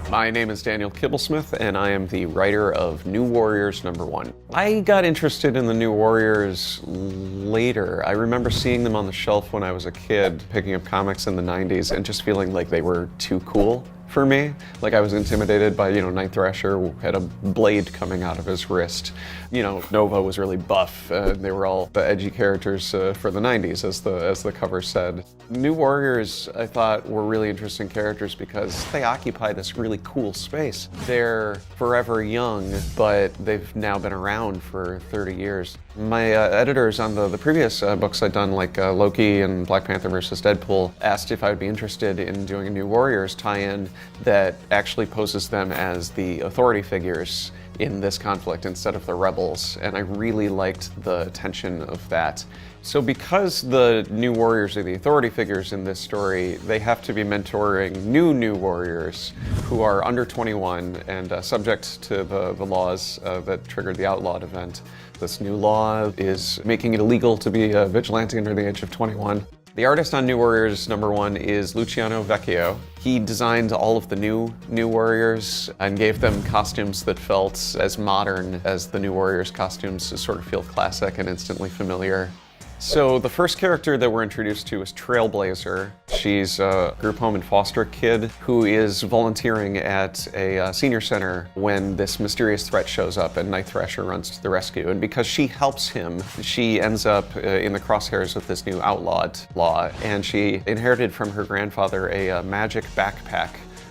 My name is Daniel Kibblesmith, and I am the writer of New Warriors #1. I got interested in the New Warriors later. I remember seeing them on the shelf when I was a kid, picking up comics in the 90s, and just feeling like they were too cool for me. Like I was intimidated by, Night Thrasher who had a blade coming out of his wrist. Nova was really buff. They were all the edgy characters for the 90s, as the cover said. New Warriors, I thought, were really interesting characters because they occupy this really cool space. They're forever young, but they've now been around for 30 years. My editors on the previous books I'd done, like Loki and Black Panther vs. Deadpool, asked if I would be interested in doing a New Warriors tie-in that actually poses them as the authority figures in this conflict instead of the rebels, and I really liked the tension of that. So because the New Warriors are the authority figures in this story, they have to be mentoring New Warriors who are under 21 and subject to the laws that triggered the Outlawed event. This new law is making it illegal to be a vigilante under the age of 21. The artist on New Warriors #1 is Luciano Vecchio. He designed all of the new Warriors and gave them costumes that felt as modern as the New Warriors costumes, to sort of feel classic and instantly familiar. So the first character that we're introduced to is Trailblazer. She's a group home and foster kid who is volunteering at a senior center when this mysterious threat shows up and Night Thrasher runs to the rescue. And because she helps him, she ends up in the crosshairs of this new outlawed law. And she inherited from her grandfather a magic backpack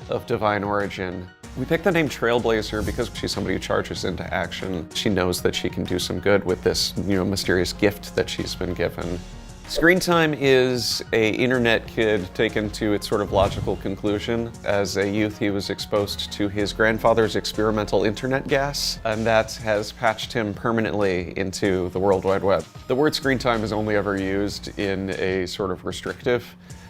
of divine origin. We picked the name Trailblazer because she's somebody who charges into action. She knows that she can do some good with this, mysterious gift that she's been given. Screen Time is an internet kid taken to its sort of logical conclusion. As a youth, he was exposed to his grandfather's experimental internet gas, and that has patched him permanently into the World Wide Web. The word Screen Time is only ever used in a sort of restrictive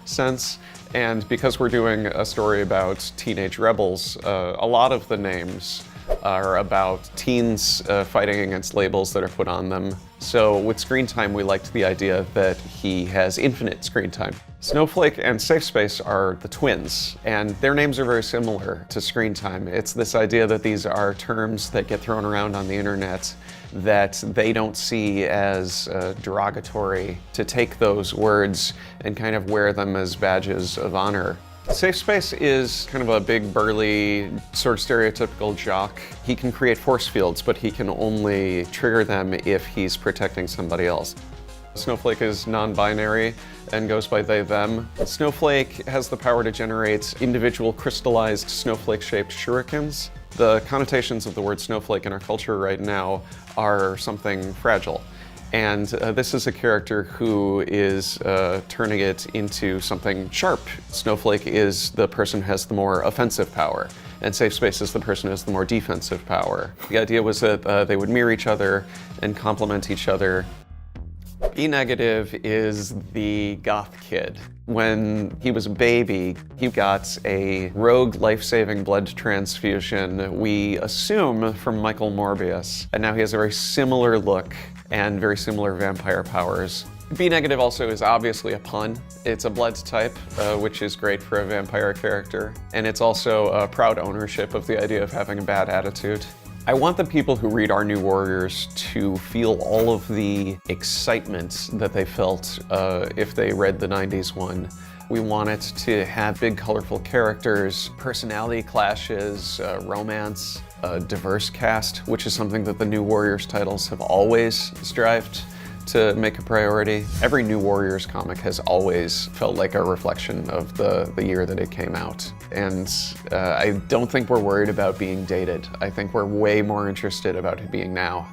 sense. And because we're doing a story about teenage rebels, a lot of the names are about teens fighting against labels that are put on them. So with Screen Time, we liked the idea that he has infinite screen time. Snowflake and Safe Space are the twins, and their names are very similar to Screen Time. It's this idea that these are terms that get thrown around on the internet that they don't see as derogatory, to take those words and kind of wear them as badges of honor. Safe Space is kind of a big, burly, sort of stereotypical jock. He can create force fields, but he can only trigger them if he's protecting somebody else. Snowflake is non-binary and goes by they, them. Snowflake has the power to generate individual crystallized snowflake-shaped shurikens. The connotations of the word snowflake in our culture right now are something fragile. And this is a character who is turning it into something sharp. Snowflake is the person who has the more offensive power, and Safe Space is the person who has the more defensive power. The idea was that they would mirror each other and complement each other. E Negative is the goth kid. When he was a baby, he got a rogue life-saving blood transfusion, we assume from Michael Morbius, and now he has a very similar look and very similar vampire powers. B Negative also is obviously a pun. It's a blood type, which is great for a vampire character, and it's also a proud ownership of the idea of having a bad attitude. I want the people who read our New Warriors to feel all of the excitement that they felt if they read the 90s one. We want it to have big, colorful characters, personality clashes, romance, a diverse cast, which is something that the New Warriors titles have always strived to make a priority. Every New Warriors comic has always felt like a reflection of the year that it came out. And I don't think we're worried about being dated. I think we're way more interested about it being now.